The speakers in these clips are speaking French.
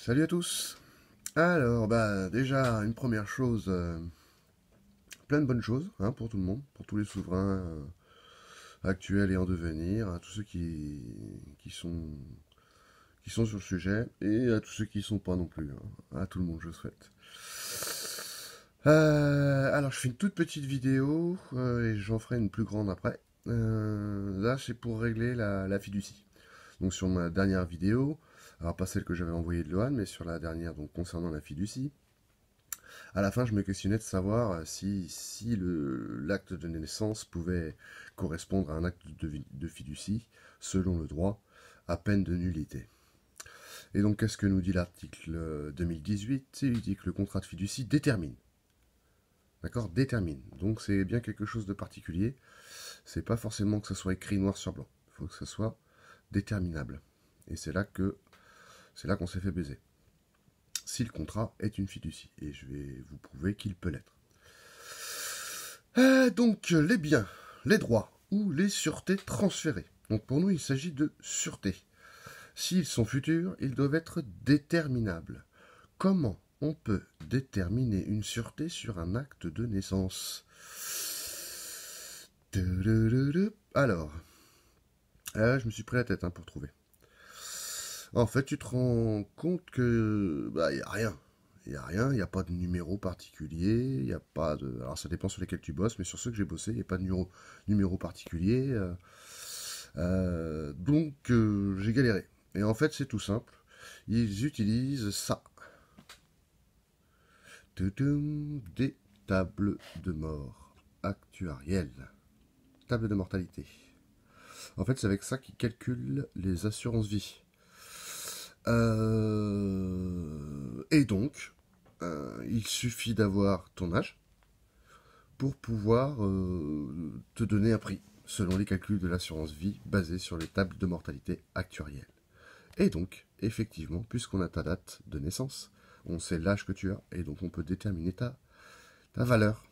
Salut à tous. Alors, déjà, une première chose, plein de bonnes choses pour tout le monde, pour tous les souverains actuels et en devenir, à tous ceux qui sont sur le sujet et à tous ceux qui ne sont pas non plus. À tout le monde, je souhaite. Alors, je fais une toute petite vidéo et j'en ferai une plus grande après. Là, c'est pour régler la fiducie. Donc, sur ma dernière vidéo, alors pas celle que j'avais envoyée de Lohan, mais sur la dernière, donc concernant la fiducie. À la fin, je me questionnais de savoir si l'acte de naissance pouvait correspondre à un acte de fiducie, selon le droit, à peine de nullité. Et donc, qu'est-ce que nous dit l'article 2018? Il dit que le contrat de fiducie détermine. D'accord? Détermine. Donc, c'est bien quelque chose de particulier. C'est pas forcément que ce soit écrit noir sur blanc. Il faut que ce soit déterminable. Et c'est là qu'on s'est fait baiser. Si le contrat est une fiducie. Et je vais vous prouver qu'il peut l'être. Donc, les biens, les droits ou les sûretés transférées. Donc, pour nous, il s'agit de sûretés. S'ils sont futurs, ils doivent être déterminables. Comment on peut déterminer une sûreté sur un acte de naissance? Alors, je me suis pris la tête pour trouver. En fait, tu te rends compte que il n'y a rien. Il n'y a rien, il n'y a pas de numéro particulier, il n'y a pas de... Alors ça dépend sur lesquels tu bosses, mais sur ceux que j'ai bossé, il n'y a pas de numéro particulier. Donc j'ai galéré. Et en fait c'est tout simple. Ils utilisent ça. Des tables de mort actuarielles. Table de mortalité. En fait c'est avec ça qu'ils calculent les assurances vie. Et donc, il suffit d'avoir ton âge pour pouvoir te donner un prix, selon les calculs de l'assurance vie basés sur les tables de mortalité actuarielles. Et donc, effectivement, puisqu'on a ta date de naissance, on sait l'âge que tu as, et donc on peut déterminer ta valeur.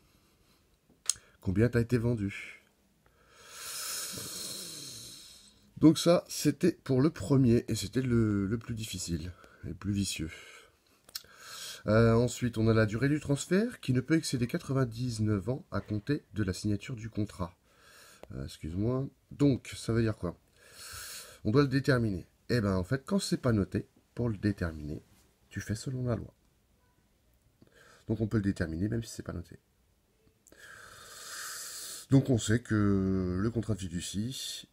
Combien t'as été vendu. Donc ça, c'était pour le premier, et c'était le plus difficile, et le plus vicieux. Ensuite, on a la durée du transfert qui ne peut excéder 99 ans à compter de la signature du contrat. Excuse-moi. Donc, ça veut dire quoi? On doit le déterminer. Eh bien, en fait, quand c'est pas noté, pour le déterminer, tu fais selon la loi. Donc, on peut le déterminer même si c'est pas noté. Donc, on sait que le contrat de fiducie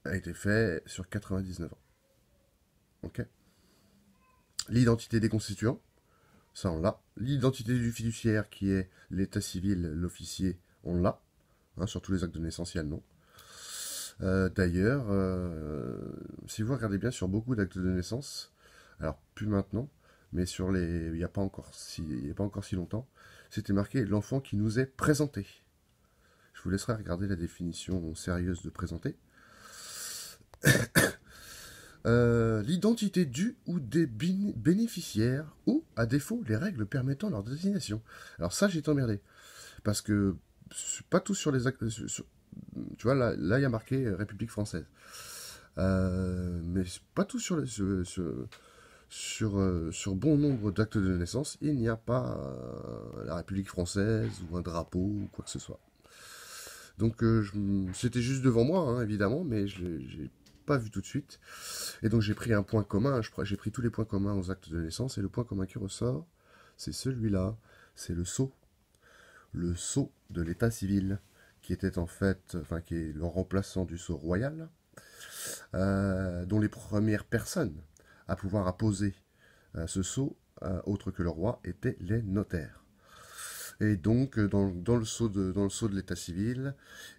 a été fait sur 99 ans. Ok? L'identité des constituants, ça on l'a. L'identité du fiduciaire qui est l'état civil, l'officier, on l'a. Sur tous les actes de naissance, il y a le nom. D'ailleurs, si vous regardez bien sur beaucoup d'actes de naissance, alors plus maintenant, mais il n'y a pas encore si longtemps, c'était marqué l'enfant qui nous est présenté. Je vous laisserai regarder la définition sérieuse de présenté. L'identité du ou des bénéficiaires ou, à défaut, les règles permettant leur désignation. Alors ça, j'ai été emmerdé. Parce que pas tout sur les actes... tu vois, là, il y a marqué République française. Mais pas tout sur bon nombre d'actes de naissance, il n'y a pas la République française ou un drapeau ou quoi que ce soit. Donc c'était juste devant moi, évidemment, mais je n'ai pas vu tout de suite. Et donc j'ai pris un point commun, j'ai pris tous les points communs aux actes de naissance, et le point commun qui ressort, c'est celui-là, c'est le sceau. Le sceau de l'état civil, qui était en fait, qui est le remplaçant du sceau royal, dont les premières personnes à pouvoir apposer ce sceau, autre que le roi, étaient les notaires. Et donc, dans le sceau de l'état civil,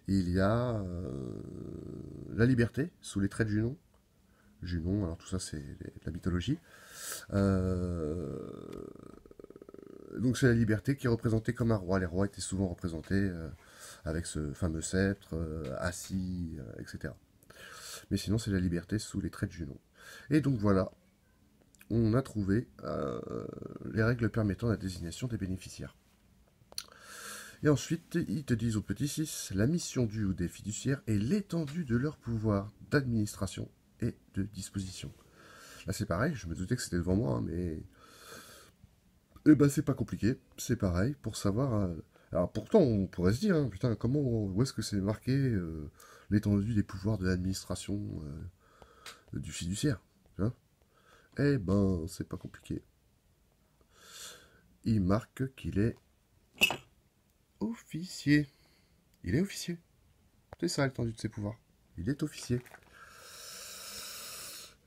il y a la liberté, sous les traits de Junon. Junon, alors tout ça, c'est la mythologie. Donc, c'est la liberté qui est représentée comme un roi. Les rois étaient souvent représentés avec ce fameux sceptre, assis, etc. Mais sinon, c'est la liberté sous les traits de Junon. Et donc, voilà, on a trouvé les règles permettant la désignation des bénéficiaires. Et ensuite, ils te disent au petit 6, la mission du ou des fiduciaires est l'étendue de leur pouvoir d'administration et de disposition. Ah, c'est pareil, je me doutais que c'était devant moi, hein, mais... Eh ben, c'est pas compliqué, c'est pareil, pour savoir... Alors, pourtant, on pourrait se dire, hein, putain, où est-ce que c'est marqué l'étendue des pouvoirs de l'administration du fiduciaire, tu vois? Eh ben, c'est pas compliqué. Il marque qu'il est officier. Il est officier. C'est ça, l'étendue de ses pouvoirs. Il est officier.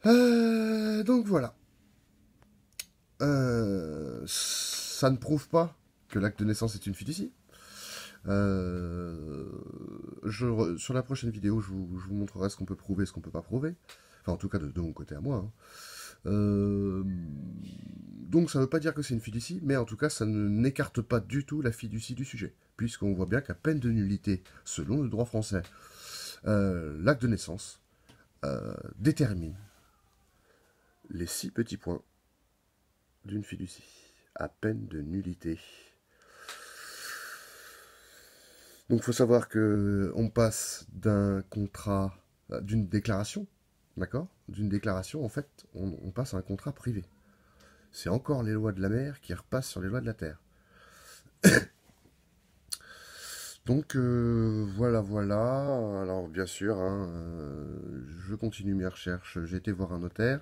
Donc voilà. Ça ne prouve pas que l'acte de naissance est une fiducie. Sur la prochaine vidéo, je vous montrerai ce qu'on peut prouver et ce qu'on peut pas prouver. Enfin, en tout cas, de mon côté à moi. Hein. Donc, ça ne veut pas dire que c'est une fiducie, mais en tout cas, ça n'écarte pas du tout la fiducie du sujet. Puisqu'on voit bien qu'à peine de nullité, selon le droit français, l'acte de naissance détermine les 6 petits points d'une fiducie. À peine de nullité. Donc il faut savoir que on passe d'un contrat, d'une déclaration, d'accord? D'une déclaration, en fait, on passe à un contrat privé. C'est encore les lois de la mer qui repassent sur les lois de la terre. Donc voilà, voilà. Alors bien sûr, hein, je continue mes recherches. J'ai été voir un notaire.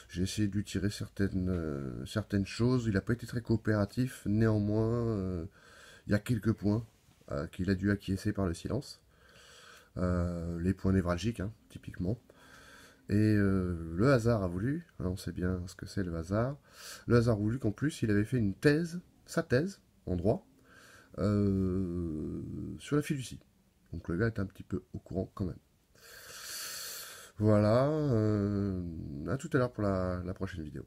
J'ai essayé de lui tirer certaines choses. Il n'a pas été très coopératif. Néanmoins, il y a quelques points qu'il a dû acquiescer par le silence. Les points névralgiques, hein, typiquement. Et le hasard a voulu, hein, on sait bien ce que c'est le hasard a voulu qu'en plus il avait fait sa thèse en droit, sur la fiducie. Donc le gars est un petit peu au courant quand même. Voilà, à tout à l'heure pour la prochaine vidéo.